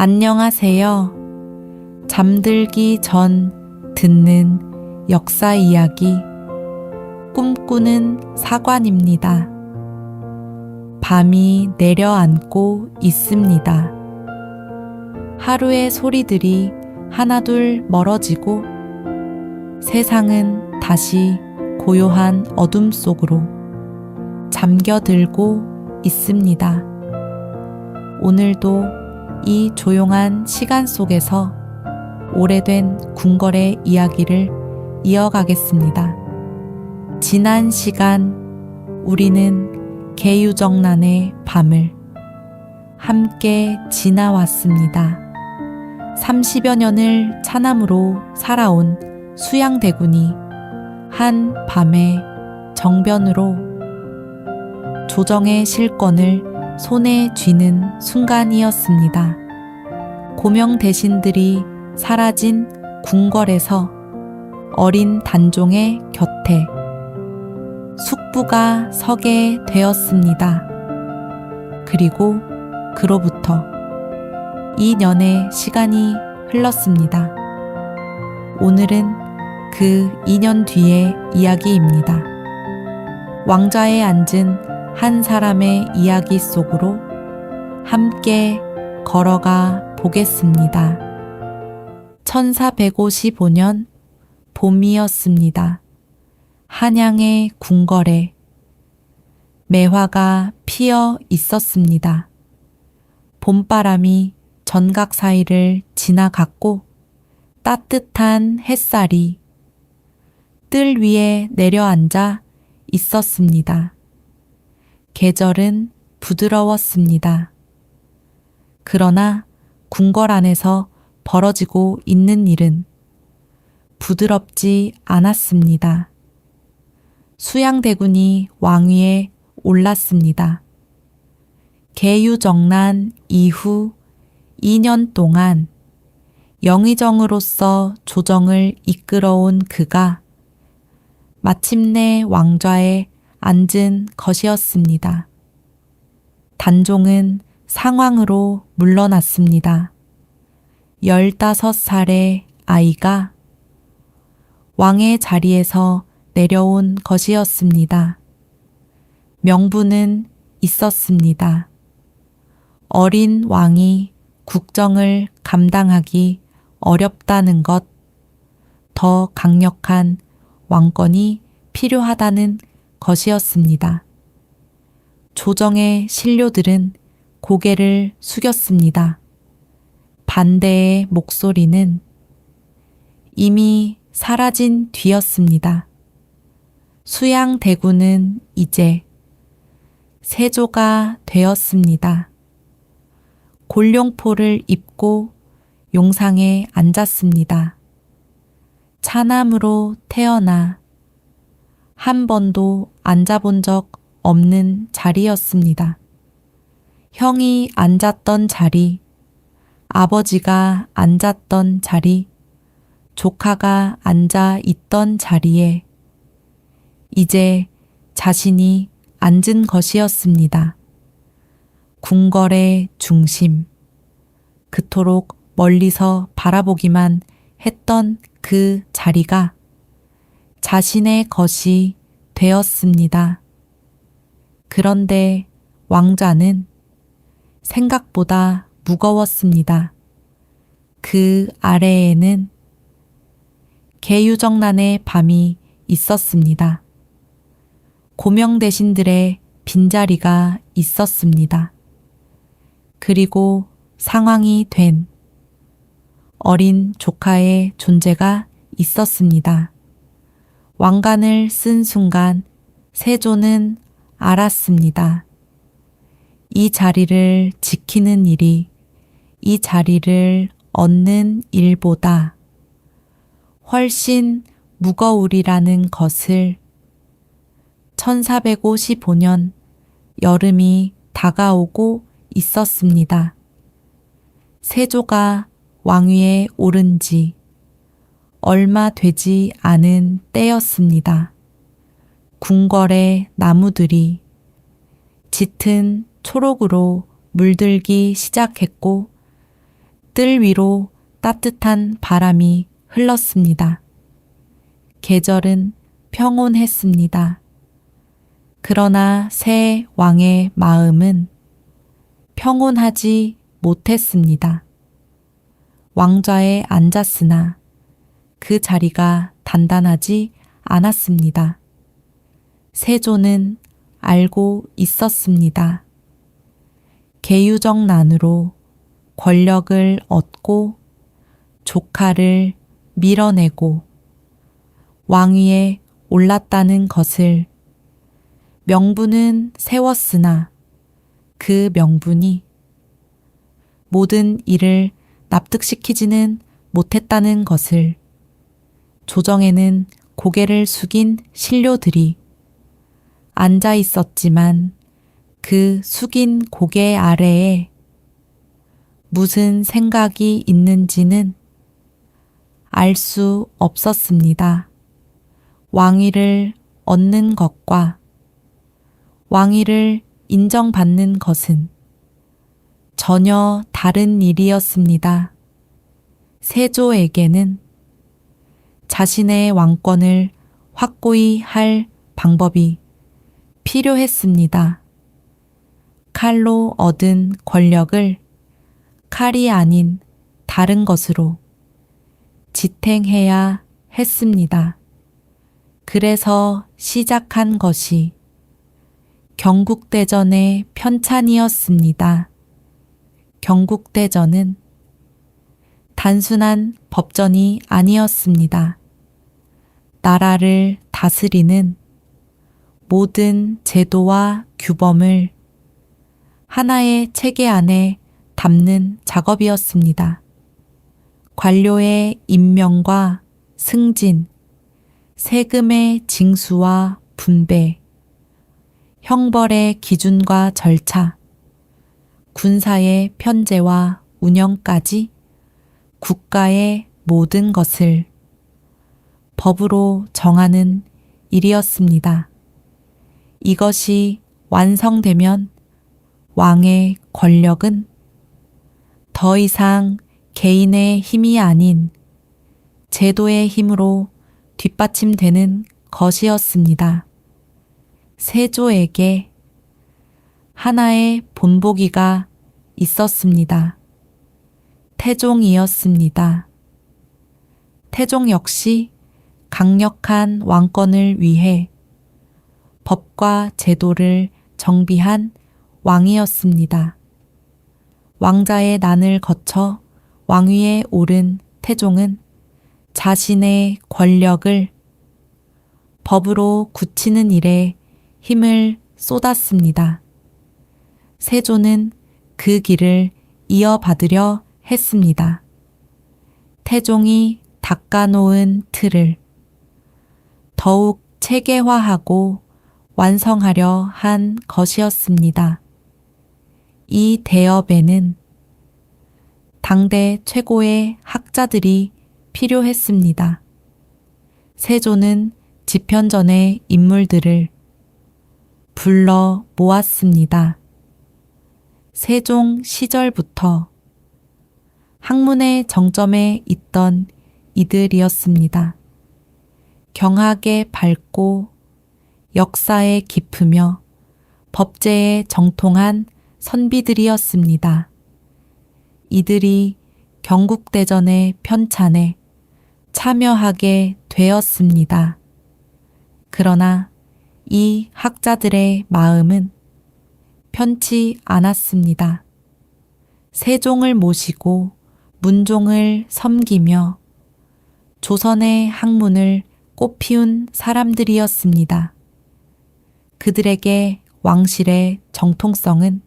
안녕하세요. 잠들기 전 듣는 역사 이야기 꿈꾸는 사관입니다. 밤이 내려앉고 있습니다. 하루의 소리들이 하나둘 멀어지고 세상은 다시 고요한 어둠 속으로 잠겨들고 있습니다. 오늘도 이 조용한 시간 속에서 오래된 궁궐의 이야기를 이어가겠습니다. 지난 시간 우리는 계유정난의 밤을 함께 지나왔습니다. 30여 년을 차남으로 살아온 수양대군이 한 밤에 정변으로 조정의 실권을 손에 쥐는 순간이었습니다. 고명 대신들이 사라진 궁궐에서 어린 단종의 곁에 숙부가 서게 되었습니다. 그리고 그로부터 2년의 시간이 흘렀습니다. 오늘은 그 2년 뒤의 이야기입니다. 왕좌에 앉은 한 사람의 이야기 속으로 함께 걸어가 보겠습니다. 1455년 봄이었습니다. 한양의 궁궐에 매화가 피어 있었습니다. 봄바람이 전각 사이를 지나갔고 따뜻한 햇살이 뜰 위에 내려앉아 있었습니다. 계절은 부드러웠습니다. 그러나 궁궐 안에서 벌어지고 있는 일은 부드럽지 않았습니다. 수양대군이 왕위에 올랐습니다. 계유정난 이후 2년 동안 영의정으로서 조정을 이끌어온 그가 마침내 왕좌에 앉은 것이었습니다. 단종은 상황으로 물러났습니다. 15살의 아이가 왕의 자리에서 내려온 것이었습니다. 명분은 있었습니다. 어린 왕이 국정을 감당하기 어렵다는 것, 더 강력한 왕권이 필요하다는 것이었습니다. 조정의 신료들은 고개를 숙였습니다. 반대의 목소리는 이미 사라진 뒤였습니다. 수양대군은 이제 세조가 되었습니다. 골룡포를 입고 용상에 앉았습니다. 차남으로 태어나 한 번도 앉아본 적 없는 자리였습니다. 형이 앉았던 자리, 아버지가 앉았던 자리, 조카가 앉아 있던 자리에 이제 자신이 앉은 것이었습니다. 궁궐의 중심, 그토록 멀리서 바라보기만 했던 그 자리가 자신의 것이 되었습니다. 그런데 왕좌는 생각보다 무거웠습니다. 그 아래에는 계유정난의 밤이 있었습니다. 고명 대신들의 빈자리가 있었습니다. 그리고 상황이 된 어린 조카의 존재가 있었습니다. 왕관을 쓴 순간 세조는 알았습니다. 이 자리를 지키는 일이 이 자리를 얻는 일보다 훨씬 무거우리라는 것을 1455년 여름이 다가오고 있었습니다. 세조가 왕위에 오른 지 얼마 되지 않은 때였습니다. 궁궐의 나무들이 짙은 초록으로 물들기 시작했고 뜰 위로 따뜻한 바람이 흘렀습니다. 계절은 평온했습니다. 그러나 새 왕의 마음은 평온하지 못했습니다. 왕좌에 앉았으나 그 자리가 단단하지 않았습니다. 세조는 알고 있었습니다. 계유정난으로 권력을 얻고 조카를 밀어내고 왕위에 올랐다는 것을 명분은 세웠으나 그 명분이 모든 일을 납득시키지는 못했다는 것을 조정에는 고개를 숙인 신료들이 앉아 있었지만 그 숙인 고개 아래에 무슨 생각이 있는지는 알 수 없었습니다. 왕위를 얻는 것과 왕위를 인정받는 것은 전혀 다른 일이었습니다. 세조에게는 자신의 왕권을 확고히 할 방법이 필요했습니다. 칼로 얻은 권력을 칼이 아닌 다른 것으로 지탱해야 했습니다. 그래서 시작한 것이 경국대전의 편찬이었습니다. 경국대전은 단순한 법전이 아니었습니다. 나라를 다스리는 모든 제도와 규범을 하나의 체계 안에 담는 작업이었습니다. 관료의 임명과 승진, 세금의 징수와 분배, 형벌의 기준과 절차, 군사의 편제와 운영까지 국가의 모든 것을 법으로 정하는 일이었습니다. 이것이 완성되면 왕의 권력은 더 이상 개인의 힘이 아닌 제도의 힘으로 뒷받침되는 것이었습니다. 세조에게 하나의 본보기가 있었습니다. 태종이었습니다. 태종 역시 강력한 왕권을 위해 법과 제도를 정비한 왕이었습니다. 왕자의 난을 거쳐 왕위에 오른 태종은 자신의 권력을 법으로 굳히는 일에 힘을 쏟았습니다. 세조는 그 길을 이어받으려 했습니다. 태종이 닦아놓은 틀을 더욱 체계화하고 완성하려 한 것이었습니다. 이 대업에는 당대 최고의 학자들이 필요했습니다. 세조는 집현전의 인물들을 불러 모았습니다. 세종 시절부터 학문의 정점에 있던 이들이었습니다. 경학에 밝고 역사에 깊으며 법제에 정통한 선비들이었습니다. 이들이 경국대전의 편찬에 참여하게 되었습니다. 그러나 이 학자들의 마음은 편치 않았습니다. 세종을 모시고 문종을 섬기며 조선의 학문을 꽃피운 사람들이었습니다. 그들에게 왕실의 정통성은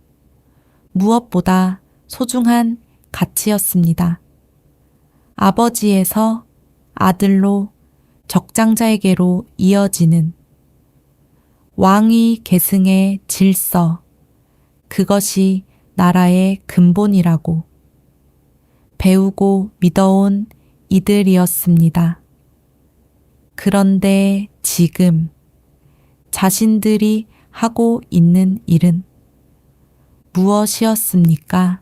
무엇보다 소중한 가치였습니다. 아버지에서 아들로 적장자에게로 이어지는 왕위 계승의 질서, 그것이 나라의 근본이라고 배우고 믿어온 이들이었습니다. 그런데 지금 자신들이 하고 있는 일은 무엇이었습니까?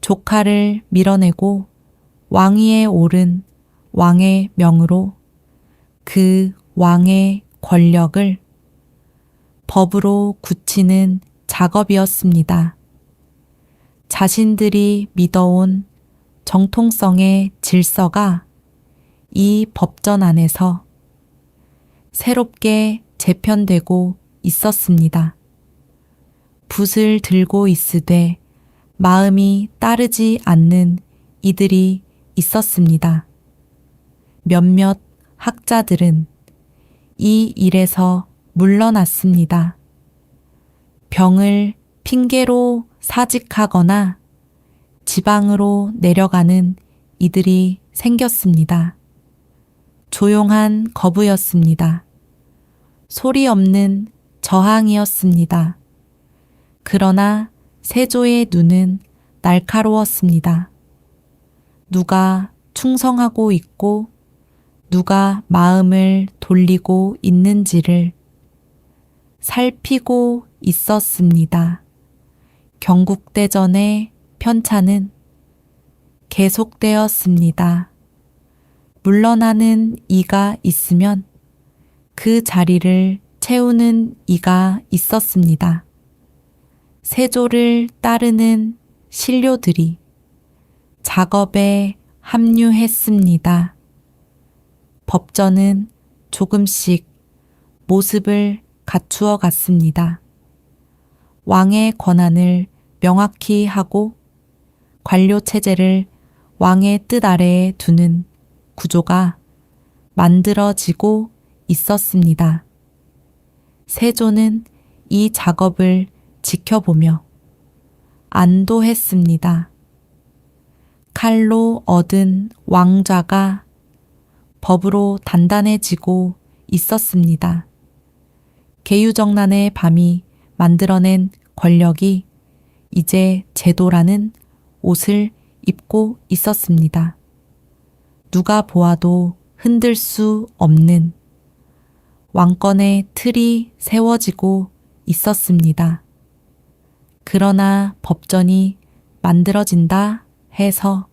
조카를 밀어내고 왕위에 오른 왕의 명으로 그 왕의 권력을 법으로 굳히는 작업이었습니다. 자신들이 믿어온 정통성의 질서가 이 법전 안에서 새롭게 재편되고 있었습니다. 붓을 들고 있으되 마음이 따르지 않는 이들이 있었습니다. 몇몇 학자들은 이 일에서 물러났습니다. 병을 핑계로 사직하거나 지방으로 내려가는 이들이 생겼습니다. 조용한 거부였습니다. 소리 없는 저항이었습니다. 그러나 세조의 눈은 날카로웠습니다. 누가 충성하고 있고 누가 마음을 돌리고 있는지를 살피고 있었습니다. 경국대전의 편차는 계속되었습니다. 물러나는 이가 있으면 그 자리를 채우는 이가 있었습니다. 세조를 따르는 신료들이 작업에 합류했습니다. 법전은 조금씩 모습을 갖추어 갔습니다. 왕의 권한을 명확히 하고 관료 체제를 왕의 뜻 아래에 두는 구조가 만들어지고 있었습니다. 세조는 이 작업을 지켜보며 안도했습니다. 칼로 얻은 왕좌가 법으로 단단해지고 있었습니다. 계유정난의 밤이 만들어낸 권력이 이제 제도라는 옷을 입고 있었습니다. 누가 보아도 흔들 수 없는 왕권의 틀이 세워지고 있었습니다. 그러나 법전이 만들어진다 해서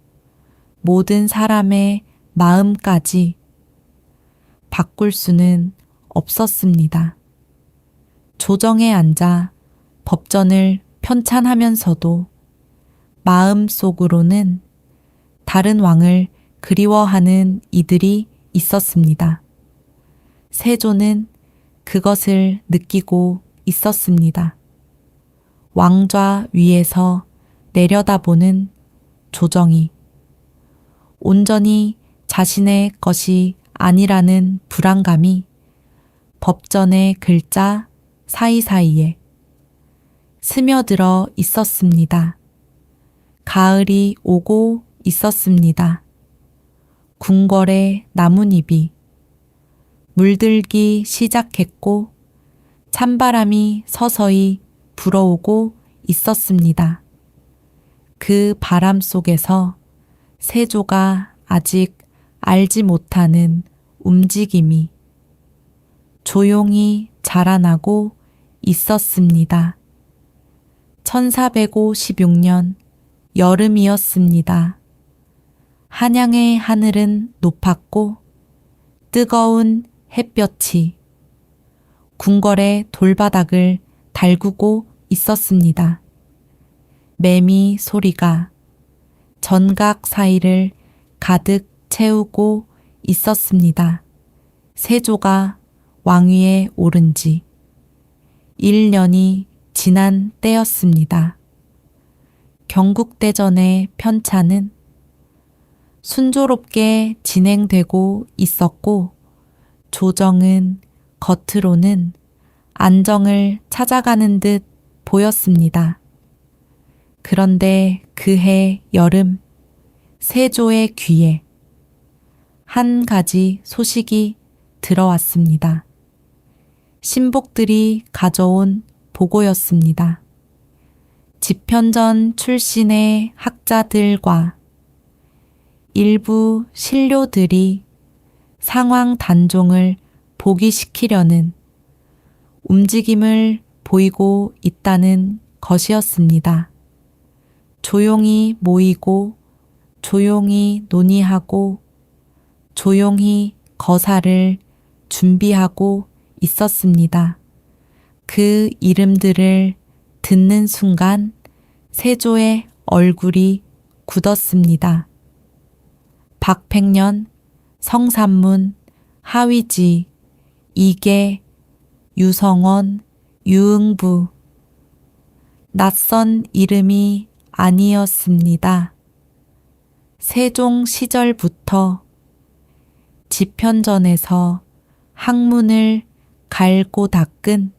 모든 사람의 마음까지 바꿀 수는 없었습니다. 조정에 앉아 법전을 편찬하면서도 마음속으로는 다른 왕을 그리워하는 이들이 있었습니다. 세조는 그것을 느끼고 있었습니다. 왕좌 위에서 내려다보는 조정이 온전히 자신의 것이 아니라는 불안감이 법전의 글자 사이사이에 스며들어 있었습니다. 가을이 오고 있었습니다. 궁궐의 나뭇잎이 물들기 시작했고 찬바람이 서서히 불어오고 있었습니다. 그 바람 속에서 세조가 아직 알지 못하는 움직임이 조용히 자라나고 있었습니다. 1456년 여름이었습니다. 한양의 하늘은 높았고 뜨거운 햇볕이 궁궐의 돌바닥을 달구고 있었습니다. 매미 소리가 전각 사이를 가득 채우고 있었습니다. 세조가 왕위에 오른 지 1년이 지난 때였습니다. 경국대전의 편차는 순조롭게 진행되고 있었고 조정은 겉으로는 안정을 찾아가는 듯 보였습니다. 그런데 그해 여름 세조의 귀에 한 가지 소식이 들어왔습니다. 신복들이 가져온 보고였습니다. 집현전 출신의 학자들과 일부 신료들이 상황 단종을 보기시키려는 움직임을 보이고 있다는 것이었습니다. 조용히 모이고 조용히 논의하고 조용히 거사를 준비하고 있었습니다. 그 이름들을 듣는 순간 세조의 얼굴이 굳었습니다. 박팽년, 성산문, 하위지, 이계, 유성원, 유응부. 낯선 이름이 아니었습니다. 세종 시절부터 지편전에서 학문을 갈고 닦은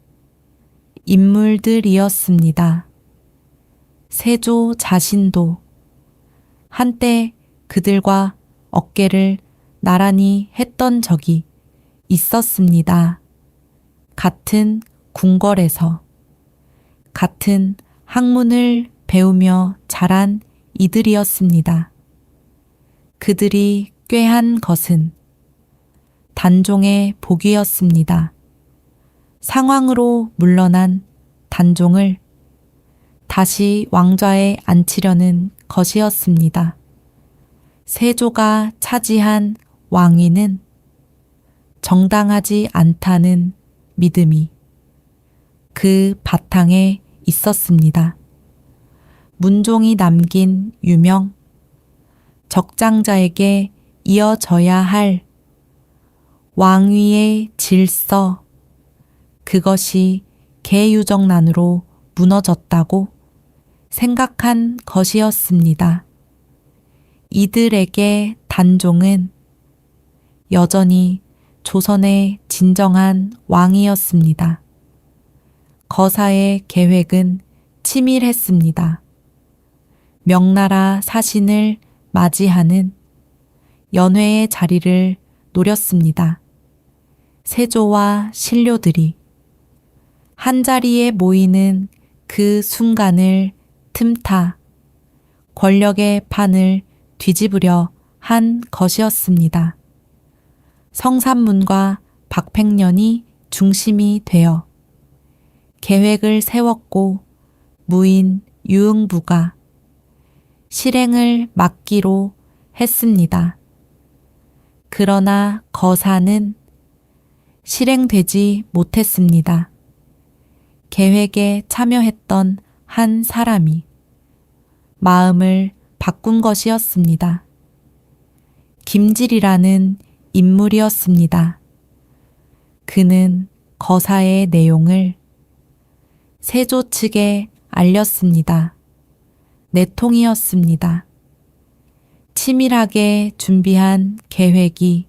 인물들이었습니다. 세조 자신도 한때 그들과 어깨를 나란히 했던 적이 있었습니다. 같은 궁궐에서 같은 학문을 배우며 자란 이들이었습니다. 그들이 꾀한 것은 단종의 복이었습니다. 상황으로 물러난 단종을 다시 왕좌에 앉히려는 것이었습니다. 세조가 차지한 왕위는 정당하지 않다는 믿음이 그 바탕에 있었습니다. 문종이 남긴 유명, 적장자에게 이어져야 할 왕위의 질서, 그것이 계유정난으로 무너졌다고 생각한 것이었습니다. 이들에게 단종은 여전히 조선의 진정한 왕이었습니다. 거사의 계획은 치밀했습니다. 명나라 사신을 맞이하는 연회의 자리를 노렸습니다. 세조와 신료들이 한자리에 모이는 그 순간을 틈타 권력의 판을 뒤집으려 한 것이었습니다. 성산문과 박팽년이 중심이 되어 계획을 세웠고 무인 유응부가 실행을 맡기로 했습니다. 그러나 거사는 실행되지 못했습니다. 계획에 참여했던 한 사람이 마음을 바꾼 것이었습니다. 김질이라는 인물이었습니다. 그는 거사의 내용을 세조 측에 알렸습니다. 내통이었습니다. 치밀하게 준비한 계획이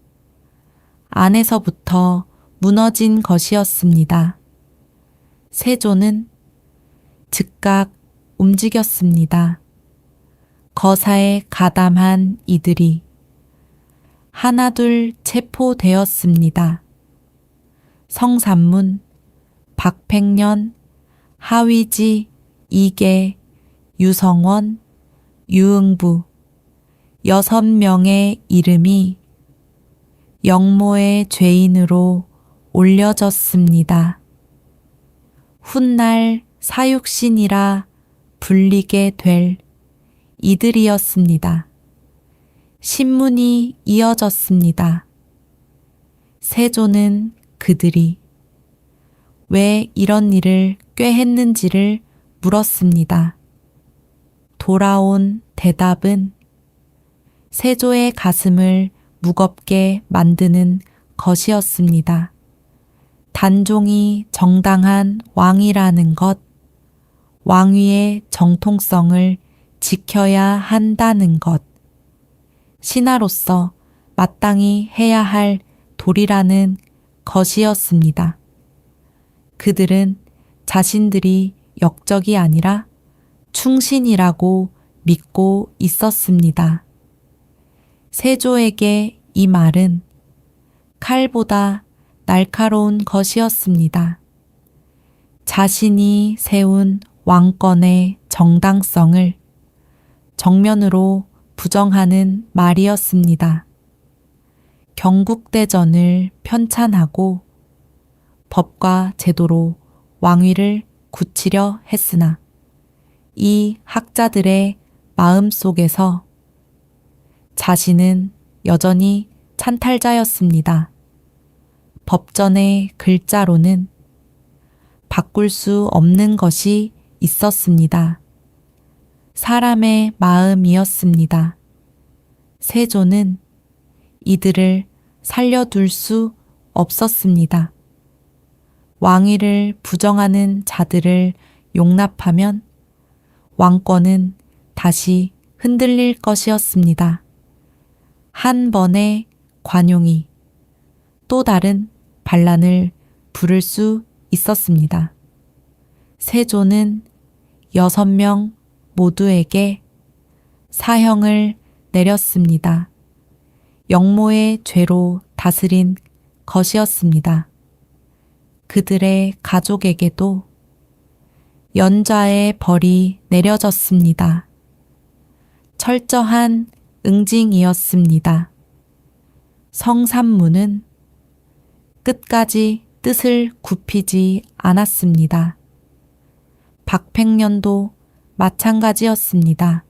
안에서부터 무너진 것이었습니다. 세조는 즉각 움직였습니다. 거사에 가담한 이들이 하나둘 체포되었습니다. 성산문, 박팽년, 하위지, 이계, 유성원, 유응부 6명의 이름이 영모의 죄인으로 올려졌습니다. 훗날 사육신이라 불리게 될 이들이었습니다. 신문이 이어졌습니다. 세조는 그들이 왜 이런 일을 꾀했는지를 물었습니다. 돌아온 대답은 세조의 가슴을 무겁게 만드는 것이었습니다. 단종이 정당한 왕이라는 것, 왕위의 정통성을 지켜야 한다는 것, 신하로서 마땅히 해야 할 도리라는 것이었습니다. 그들은 자신들이 역적이 아니라 충신이라고 믿고 있었습니다. 세조에게 이 말은 칼보다 날카로운 것이었습니다. 자신이 세운 왕권의 정당성을 정면으로 부정하는 말이었습니다. 경국대전을 편찬하고 법과 제도로 왕위를 굳히려 했으나 이 학자들의 마음속에서 자신은 여전히 찬탈자였습니다. 법전의 글자로는 바꿀 수 없는 것이 있었습니다. 사람의 마음이었습니다. 세조는 이들을 살려둘 수 없었습니다. 왕위를 부정하는 자들을 용납하면 왕권은 다시 흔들릴 것이었습니다. 한 번의 관용이 또 다른 반란을 부를 수 있었습니다. 세조는 6명 모두에게 사형을 내렸습니다. 영모의 죄로 다스린 것이었습니다. 그들의 가족에게도 연좌의 벌이 내려졌습니다. 철저한 응징이었습니다. 성산문은 끝까지 뜻을 굽히지 않았습니다. 박팽년도 마찬가지였습니다.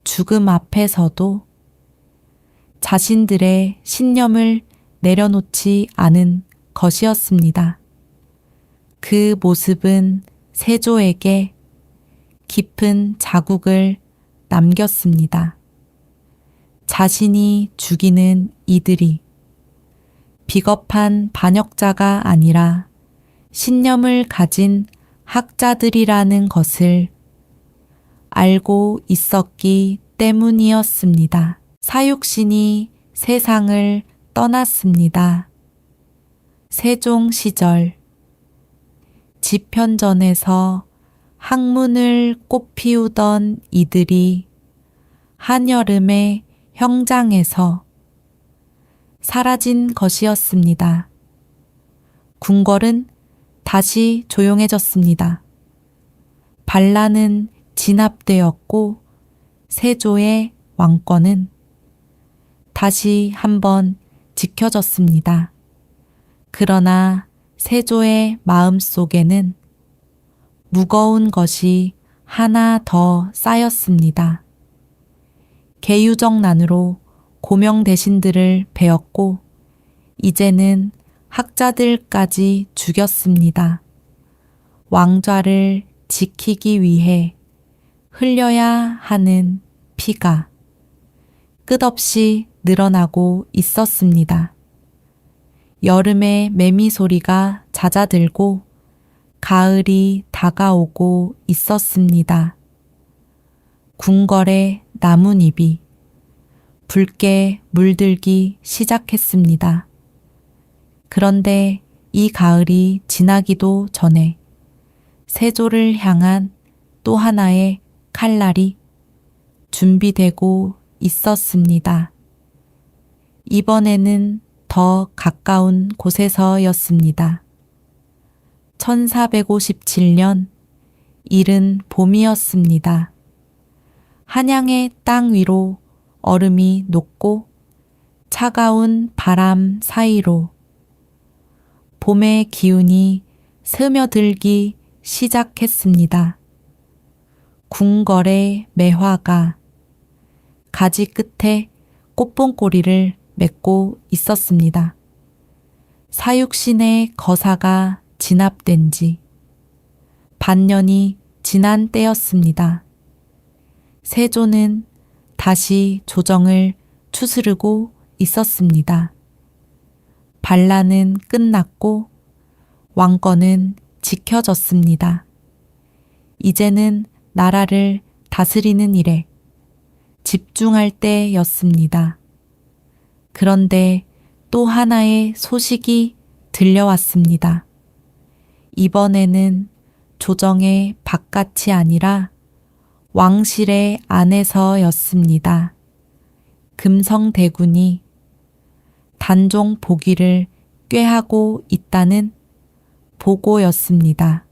죽음 앞에서도 자신들의 신념을 내려놓지 않은 것이었습니다. 그 모습은 세조에게 깊은 자국을 남겼습니다. 자신이 죽이는 이들이 비겁한 반역자가 아니라 신념을 가진 학자들이라는 것을 알고 있었기 때문이었습니다. 사육신이 세상을 떠났습니다. 세종 시절 집현전에서 학문을 꽃피우던 이들이 한여름의 형장에서 사라진 것이었습니다. 궁궐은 다시 조용해졌습니다. 반란은 진압되었고 세조의 왕권은 다시 한번 지켜졌습니다. 그러나 세조의 마음속에는 무거운 것이 하나 더 쌓였습니다. 계유정난으로 고명 대신들을 베었고 이제는 학자들까지 죽였습니다. 왕좌를 지키기 위해 흘려야 하는 피가 끝없이 늘어나고 있었습니다. 여름의 매미 소리가 잦아들고 가을이 다가오고 있었습니다. 궁궐의 나뭇잎이 붉게 물들기 시작했습니다. 그런데 이 가을이 지나기도 전에 세조를 향한 또 하나의 칼날이 준비되고 있었습니다. 이번에는 더 가까운 곳에서였습니다. 1457년 이른 봄이었습니다. 한양의 땅 위로 얼음이 녹고 차가운 바람 사이로 봄의 기운이 스며들기 시작했습니다. 궁궐의 매화가 가지 끝에 꽃봉꼬리를 맺고 있었습니다. 사육신의 거사가 진압된 지 반년이 지난 때였습니다. 세조는 다시 조정을 추스르고 있었습니다. 반란은 끝났고 왕권은 지켜졌습니다. 이제는 나라를 다스리는 일에 집중할 때였습니다. 그런데 또 하나의 소식이 들려왔습니다. 이번에는 조정의 바깥이 아니라 왕실의 안에서였습니다. 금성대군이 단종 복위를 꾀하고 있다는 보고였습니다.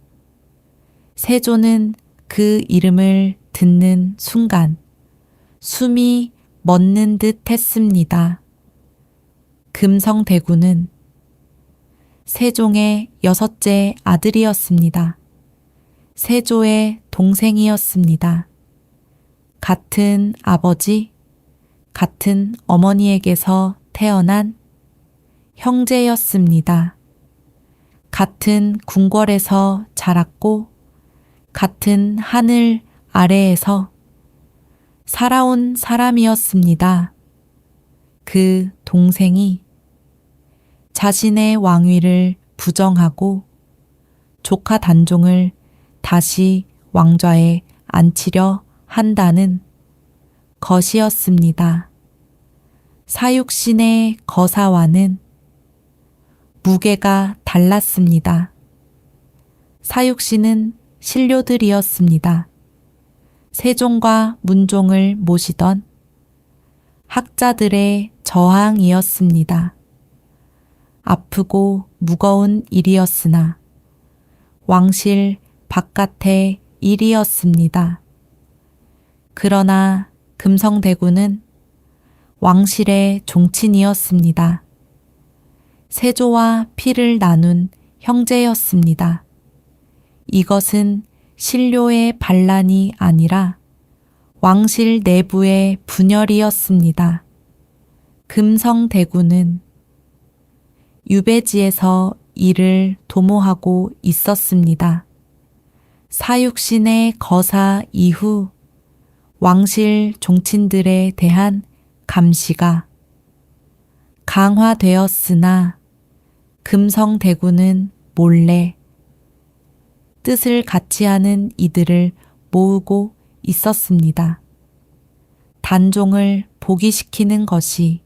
세조는 그 이름을 듣는 순간 숨이 멎는 듯 했습니다. 금성대군은 세종의 6째 아들이었습니다. 세조의 동생이었습니다. 같은 아버지, 같은 어머니에게서 태어난 형제였습니다. 같은 궁궐에서 자랐고 같은 하늘 아래에서 살아온 사람이었습니다. 그 동생이 자신의 왕위를 부정하고 조카 단종을 다시 왕좌에 앉히려 한다는 것이었습니다. 사육신의 거사와는 무게가 달랐습니다. 사육신은 신료들이었습니다. 세종과 문종을 모시던 학자들의 저항이었습니다. 아프고 무거운 일이었으나 왕실 바깥의 일이었습니다. 그러나 금성대군은 왕실의 종친이었습니다. 세조와 피를 나눈 형제였습니다. 이것은 신료의 반란이 아니라 왕실 내부의 분열이었습니다. 금성대군은 유배지에서 이를 도모하고 있었습니다. 사육신의 거사 이후 왕실 종친들에 대한 감시가 강화되었으나 금성대군은 몰래 뜻을 같이 하는 이들을 모으고 있었습니다. 단종을 복위시키는 것이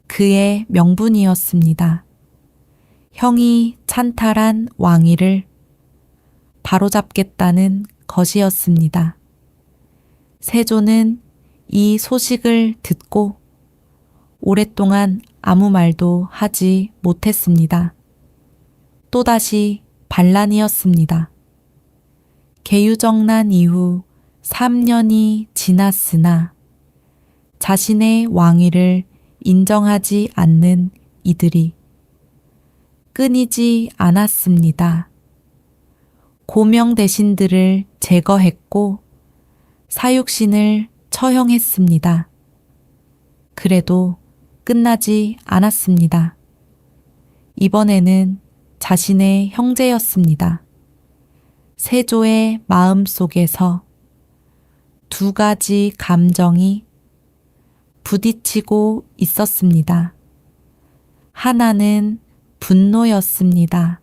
그의 명분이었습니다. 형이 찬탈한 왕위를 바로잡겠다는 것이었습니다. 세조는 이 소식을 듣고 오랫동안 아무 말도 하지 못했습니다. 또다시 반란이었습니다. 계유정난 이후 3년이 지났으나 자신의 왕위를 인정하지 않는 이들이 끊이지 않았습니다. 고명 대신들을 제거했고 사육신을 처형했습니다. 그래도 끝나지 않았습니다. 이번에는 자신의 형제였습니다. 세조의 마음 속에서 두 가지 감정이 부딪히고 있었습니다. 하나는 분노였습니다.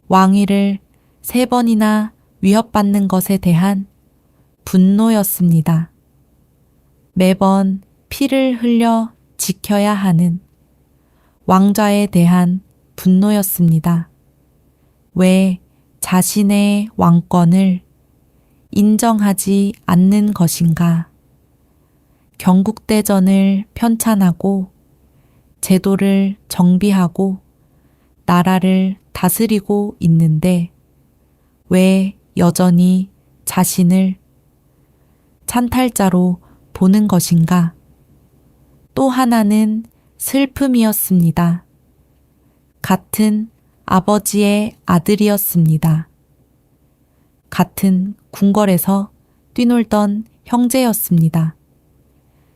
왕위를 3번이나 위협받는 것에 대한 분노였습니다. 매번 피를 흘려 지켜야 하는 왕좌에 대한 분노였습니다. 왜 자신의 왕권을 인정하지 않는 것인가? 경국대전을 편찬하고 제도를 정비하고 나라를 다스리고 있는데 왜 여전히 자신을 찬탈자로 보는 것인가? 또 하나는 슬픔이었습니다. 같은 아버지의 아들이었습니다. 같은 궁궐에서 뛰놀던 형제였습니다.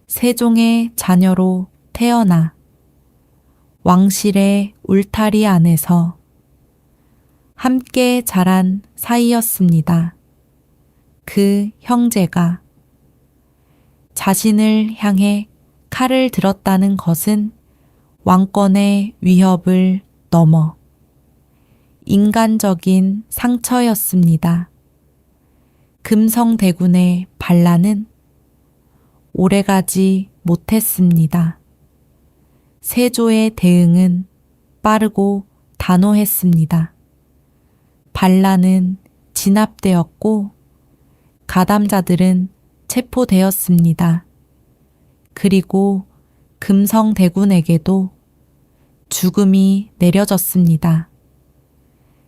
세종의 자녀로 태어나 왕실의 울타리 안에서 함께 자란 사이였습니다. 그 형제가 자신을 향해 칼을 들었다는 것은 왕권의 위협을 넘어 인간적인 상처였습니다. 금성대군의 반란은 오래가지 못했습니다. 세조의 대응은 빠르고 단호했습니다. 반란은 진압되었고 가담자들은 체포되었습니다. 그리고 금성대군에게도 죽음이 내려졌습니다.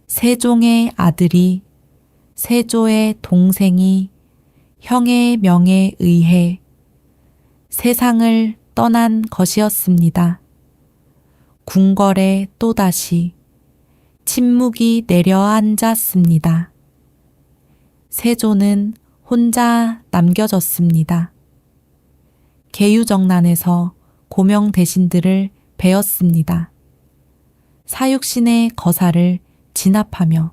세종의 아들이 세조의 동생이 형의 명에 의해 세상을 떠난 것이었습니다. 궁궐에 또다시 침묵이 내려앉았습니다. 세조는 혼자 남겨졌습니다. 계유정난에서 고명 대신들을 베었습니다. 사육신의 거사를 진압하며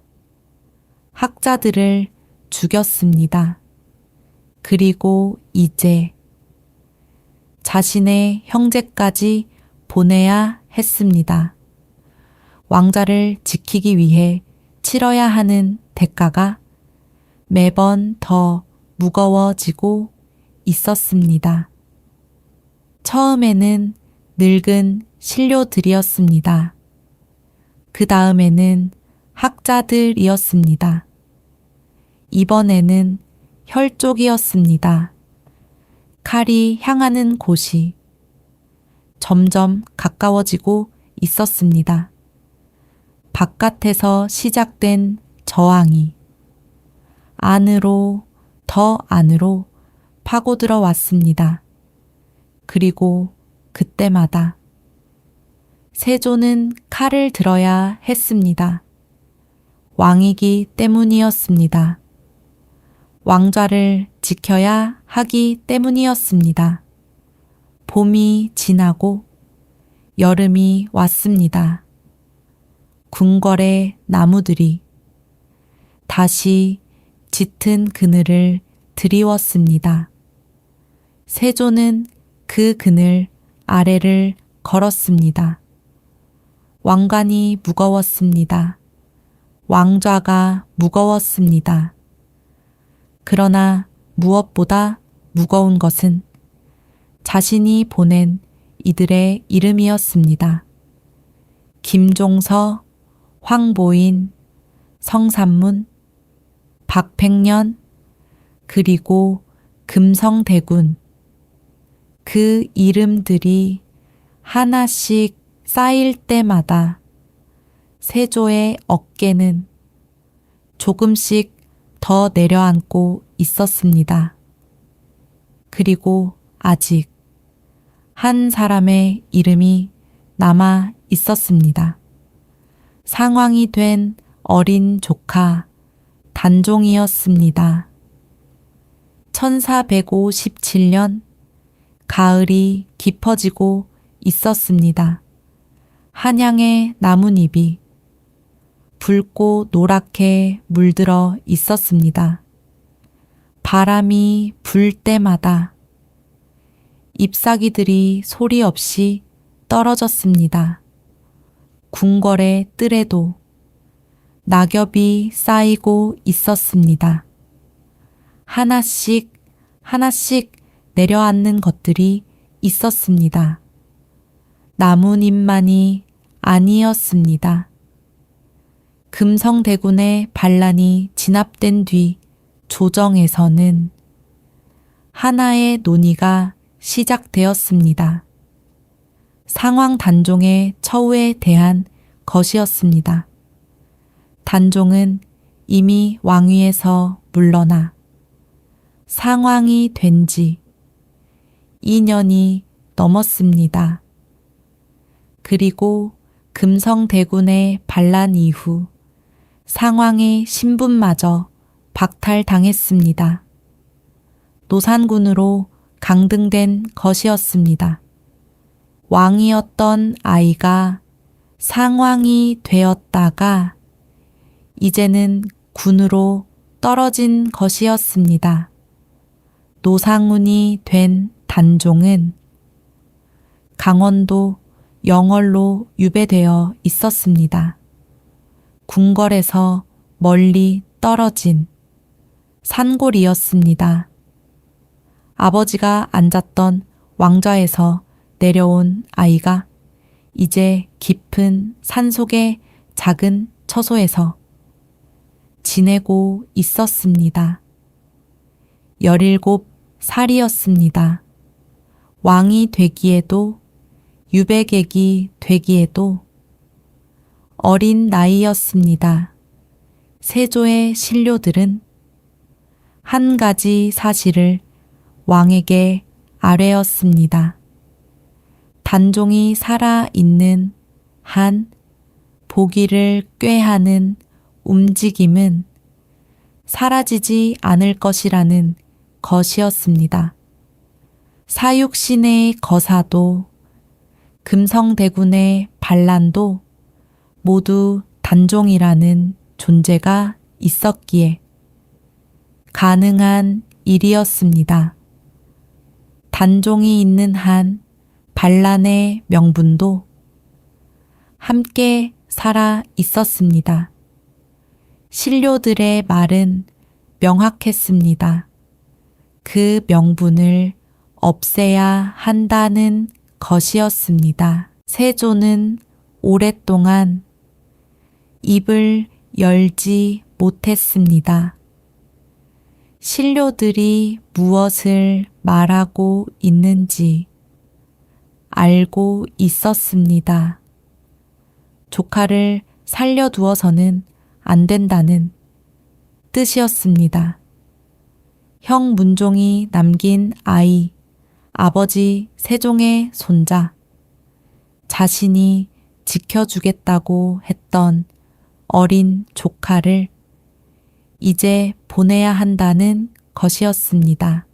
학자들을 죽였습니다. 그리고 이제 자신의 형제까지 보내야 했습니다. 왕자를 지키기 위해 치러야 하는 대가가 매번 더 무거워지고 있었습니다. 처음에는 늙은 신료들이었습니다. 그 다음에는 학자들이었습니다. 이번에는 혈족이었습니다. 칼이 향하는 곳이 점점 가까워지고 있었습니다. 바깥에서 시작된 저항이 안으로, 더 안으로 파고들어 왔습니다. 그리고 그때마다 세조는 칼을 들어야 했습니다. 왕이기 때문이었습니다. 왕좌를 지켜야 하기 때문이었습니다. 봄이 지나고 여름이 왔습니다. 궁궐의 나무들이 다시 짙은 그늘을 드리웠습니다. 세조는 그 그늘 아래를 걸었습니다. 왕관이 무거웠습니다. 왕좌가 무거웠습니다. 그러나 무엇보다 무거운 것은 자신이 보낸 이들의 이름이었습니다. 김종서, 황보인, 성삼문, 박팽년, 그리고 금성대군. 그 이름들이 하나씩 쌓일 때마다 세조의 어깨는 조금씩 더 내려앉고 있었습니다. 그리고 아직 한 사람의 이름이 남아 있었습니다. 상왕이 된 어린 조카 단종이었습니다. 1457년 가을이 깊어지고 있었습니다. 한양의 나뭇잎이 붉고 노랗게 물들어 있었습니다. 바람이 불 때마다 잎사귀들이 소리 없이 떨어졌습니다. 궁궐의 뜰에도 낙엽이 쌓이고 있었습니다. 하나씩 하나씩 내려앉는 것들이 있었습니다. 나뭇잎만이 아니었습니다. 금성대군의 반란이 진압된 뒤 조정에서는 하나의 논의가 시작되었습니다. 상왕 단종의 처우에 대한 것이었습니다. 단종은 이미 왕위에서 물러나 상왕이 된 지 2년이 넘었습니다. 그리고 금성대군의 반란 이후 상왕의 신분마저 박탈당했습니다. 노산군으로 강등된 것이었습니다. 왕이었던 아이가 상왕이 되었다가 이제는 군으로 떨어진 것이었습니다. 노상운이 된 단종은 강원도 영월로 유배되어 있었습니다. 궁궐에서 멀리 떨어진 산골이었습니다. 아버지가 앉았던 왕좌에서 내려온 아이가 이제 깊은 산속의 작은 처소에서 지내고 있었습니다. 17살이었습니다. 왕이 되기에도 유배객이 되기에도 어린 나이였습니다. 세조의 신료들은 한 가지 사실을 왕에게 아뢰었습니다. 단종이 살아있는 한 보기를 꾀하는 움직임은 사라지지 않을 것이라는 것이었습니다. 사육신의 거사도 금성대군의 반란도 모두 단종이라는 존재가 있었기에 가능한 일이었습니다. 단종이 있는 한 반란의 명분도 함께 살아 있었습니다. 신료들의 말은 명확했습니다. 그 명분을 없애야 한다는 것이었습니다. 세조는 오랫동안 입을 열지 못했습니다. 신료들이 무엇을 말하고 있는지 알고 있었습니다. 조카를 살려두어서는 안 된다는 뜻이었습니다. 형 문종이 남긴 아이, 아버지 세종의 손자, 자신이 지켜주겠다고 했던 어린 조카를 이제 보내야 한다는 것이었습니다.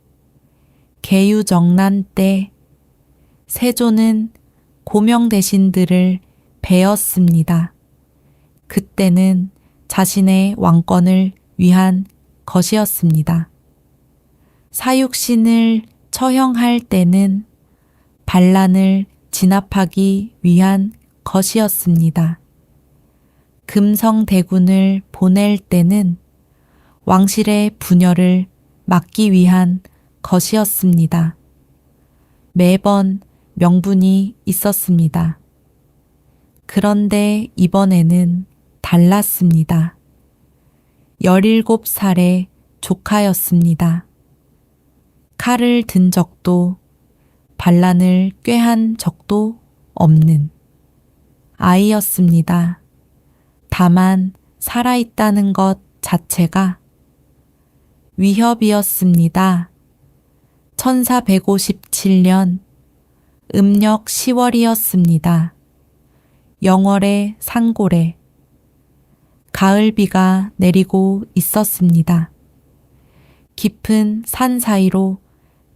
계유정난 때 세조는 고명대신들을 베었습니다. 그때는 자신의 왕권을 위한 것이었습니다. 사육신을 처형할 때는 반란을 진압하기 위한 것이었습니다. 금성대군을 보낼 때는 왕실의 분열을 막기 위한 것이었습니다. 매번 명분이 있었습니다. 그런데 이번에는 달랐습니다. 17살의 조카였습니다. 칼을 든 적도 반란을 꾀한 적도 없는 아이였습니다. 다만 살아있다는 것 자체가 위협이었습니다. 1457년 음력 10월이었습니다. 영월의 산골에 가을비가 내리고 있었습니다. 깊은 산 사이로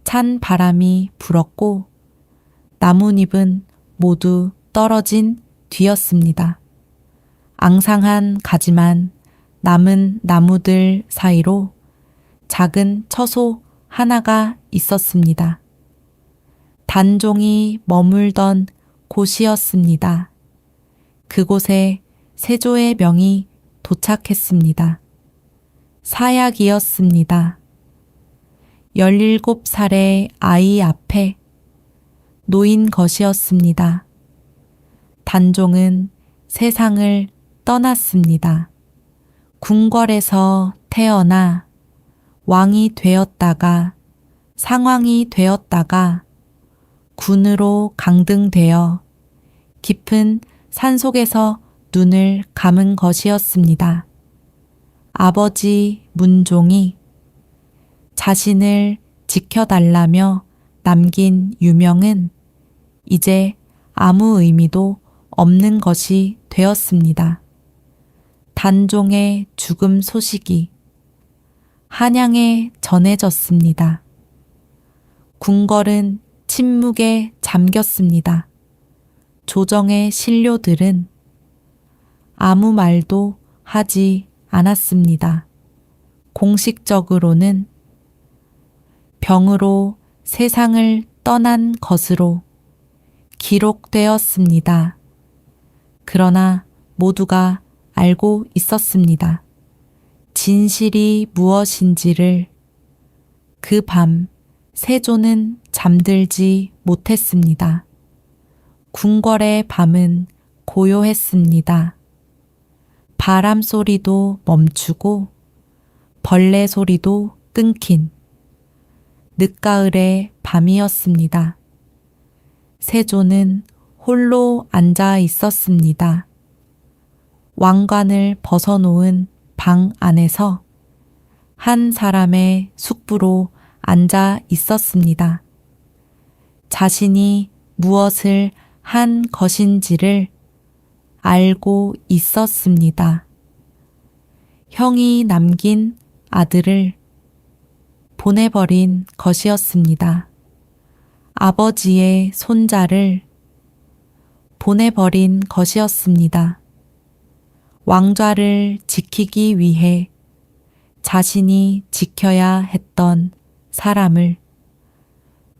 찬 바람이 불었고 나뭇잎은 모두 떨어진 뒤였습니다. 앙상한 가지만 남은 나무들 사이로 작은 처소 하나가 있었습니다. 단종이 머물던 곳이었습니다. 그곳에 세조의 명이 도착했습니다. 사약이었습니다. 17살의 아이 앞에 놓인 것이었습니다. 단종은 세상을 떠났습니다. 궁궐에서 태어나 왕이 되었다가 상왕이 되었다가 군으로 강등되어 깊은 산속에서 눈을 감은 것이었습니다. 아버지 문종이 자신을 지켜달라며 남긴 유명은 이제 아무 의미도 없는 것이 되었습니다. 단종의 죽음 소식이 한양에 전해졌습니다. 궁궐은 침묵에 잠겼습니다. 조정의 신료들은 아무 말도 하지 않았습니다. 공식적으로는 병으로 세상을 떠난 것으로 기록되었습니다. 그러나 모두가 알고 있었습니다. 진실이 무엇인지를 그 밤 세조는 잠들지 못했습니다. 궁궐의 밤은 고요했습니다. 바람 소리도 멈추고 벌레 소리도 끊긴 늦가을의 밤이었습니다. 세조는 홀로 앉아 있었습니다. 왕관을 벗어놓은 방 안에서 한 사람의 숙부로 앉아 있었습니다. 자신이 무엇을 한 것인지를 알고 있었습니다. 형이 남긴 아들을 보내버린 것이었습니다. 아버지의 손자를 보내버린 것이었습니다. 왕좌를 지키기 위해 자신이 지켜야 했던 사람을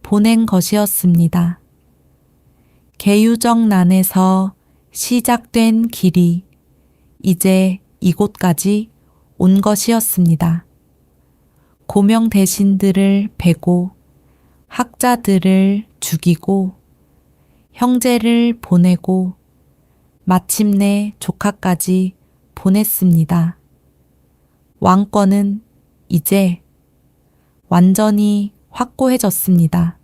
보낸 것이었습니다. 계유정난에서 시작된 길이 이제 이곳까지 온 것이었습니다. 고명 대신들을 베고 학자들을 죽이고 형제를 보내고 마침내 조카까지 보냈습니다. 왕권은 이제 완전히 확고해졌습니다.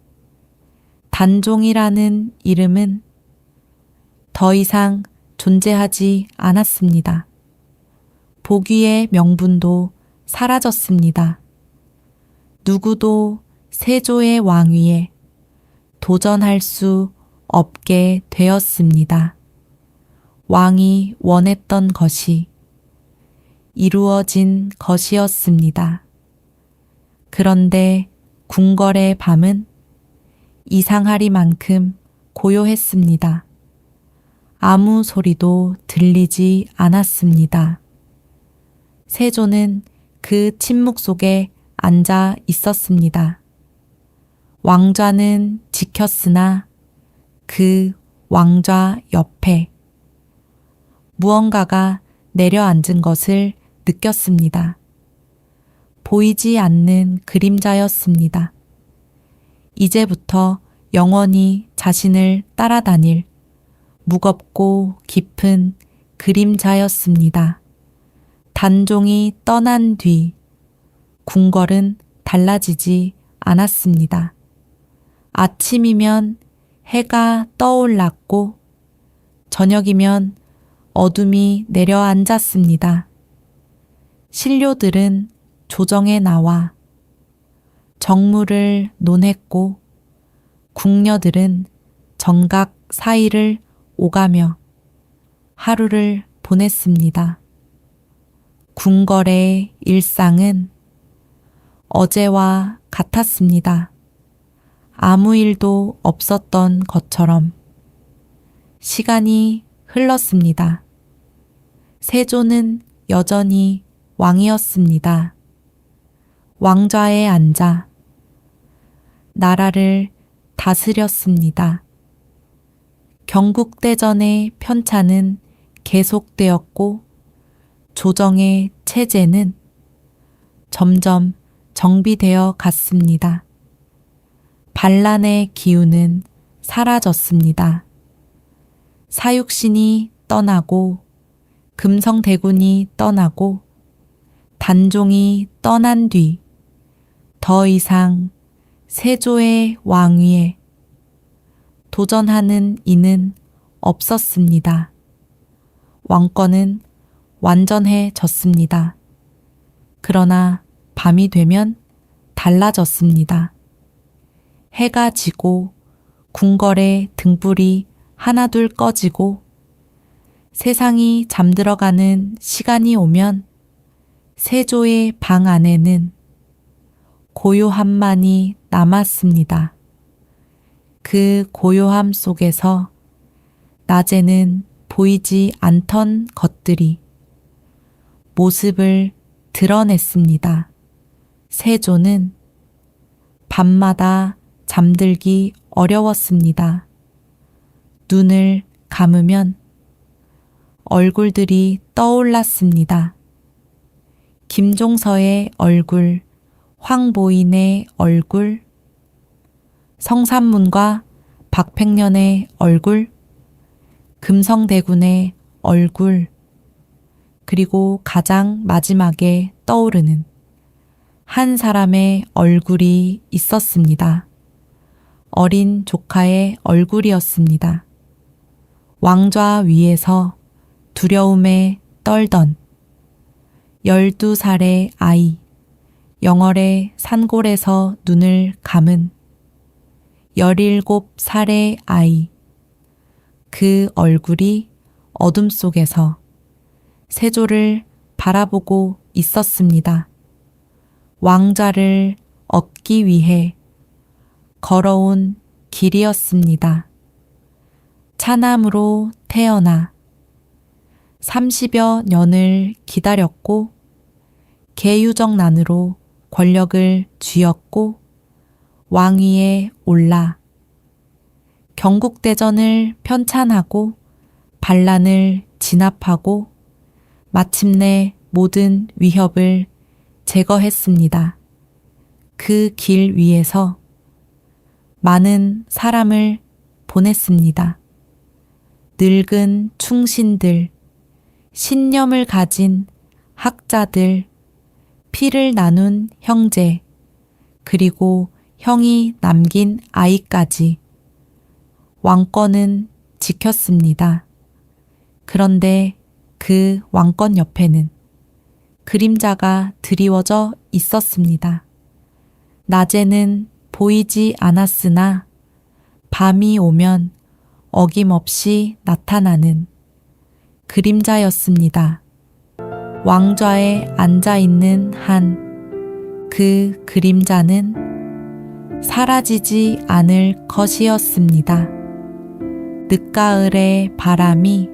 단종이라는 이름은 더 이상 존재하지 않았습니다. 복위의 명분도 사라졌습니다. 누구도 세조의 왕위에 도전할 수 없게 되었습니다. 왕이 원했던 것이 이루어진 것이었습니다. 그런데 궁궐의 밤은 이상하리만큼 고요했습니다. 아무 소리도 들리지 않았습니다. 세조는 그 침묵 속에 앉아 있었습니다. 왕좌는 지켰으나 그 왕좌 옆에 무언가가 내려앉은 것을 느꼈습니다. 보이지 않는 그림자였습니다. 이제부터 영원히 자신을 따라다닐 무겁고 깊은 그림자였습니다. 단종이 떠난 뒤 궁궐은 달라지지 않았습니다. 아침이면 해가 떠올랐고 저녁이면 어둠이 내려앉았습니다. 신료들은 조정에 나와 정무를 논했고 궁녀들은 정각 사이를 오가며 하루를 보냈습니다. 궁궐의 일상은 어제와 같았습니다. 아무 일도 없었던 것처럼 시간이 흘렀습니다. 세조는 여전히 왕이었습니다. 왕좌에 앉아 나라를 다스렸습니다. 경국대전의 편차는 계속되었고 조정의 체제는 점점 정비되어 갔습니다. 반란의 기운은 사라졌습니다. 사육신이 떠나고 금성대군이 떠나고 단종이 떠난 뒤 더 이상 세조의 왕위에 도전하는 이는 없었습니다. 왕권은 완전해졌습니다. 그러나 밤이 되면 달라졌습니다. 해가 지고 궁궐의 등불이 하나둘 꺼지고 세상이 잠들어가는 시간이 오면 세조의 방 안에는 고요함만이 남았습니다. 그 고요함 속에서 낮에는 보이지 않던 것들이 모습을 드러냈습니다. 세조는 밤마다 잠들기 어려웠습니다. 눈을 감으면 얼굴들이 떠올랐습니다. 김종서의 얼굴, 황보인의 얼굴, 성삼문과 박팽년의 얼굴, 금성대군의 얼굴, 그리고 가장 마지막에 떠오르는 한 사람의 얼굴이 있었습니다. 어린 조카의 얼굴이었습니다. 왕좌 위에서 두려움에 떨던 12살의 아이, 영월의 산골에서 눈을 감은 17살의 아이, 그 얼굴이 어둠 속에서 세조를 바라보고 있었습니다. 왕좌를 얻기 위해 걸어온 길이었습니다. 차남으로 태어나 30여 년을 기다렸고 계유정난으로 권력을 쥐었고 왕위에 올라 경국대전을 편찬하고 반란을 진압하고 마침내 모든 위협을 제거했습니다. 그 길 위에서 많은 사람을 보냈습니다. 늙은 충신들, 신념을 가진 학자들, 피를 나눈 형제, 그리고 형이 남긴 아이까지 왕권은 지켰습니다. 그런데 그 왕권 옆에는 그림자가 드리워져 있었습니다. 낮에는 보이지 않았으나 밤이 오면 어김없이 나타나는 그림자였습니다. 왕좌에 앉아 있는 한 그 그림자는 사라지지 않을 것이었습니다. 늦가을의 바람이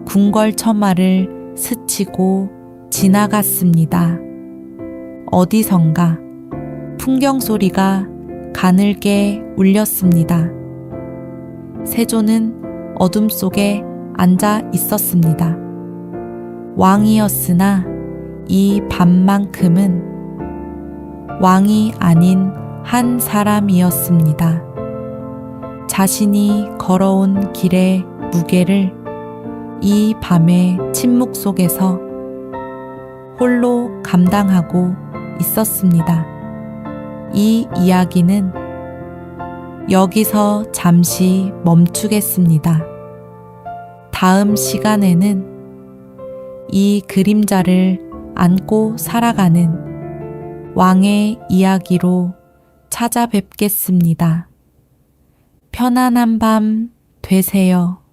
궁궐처마를 스치고 지나갔습니다. 어디선가 풍경 소리가 가늘게 울렸습니다. 세조는 어둠 속에 앉아 있었습니다. 왕이었으나 이 밤만큼은 왕이 아닌 한 사람이었습니다. 자신이 걸어온 길의 무게를 이 밤의 침묵 속에서 홀로 감당하고 있었습니다. 이 이야기는 여기서 잠시 멈추겠습니다. 다음 시간에는 이 그림자를 안고 살아가는 왕의 이야기로 찾아뵙겠습니다. 편안한 밤 되세요.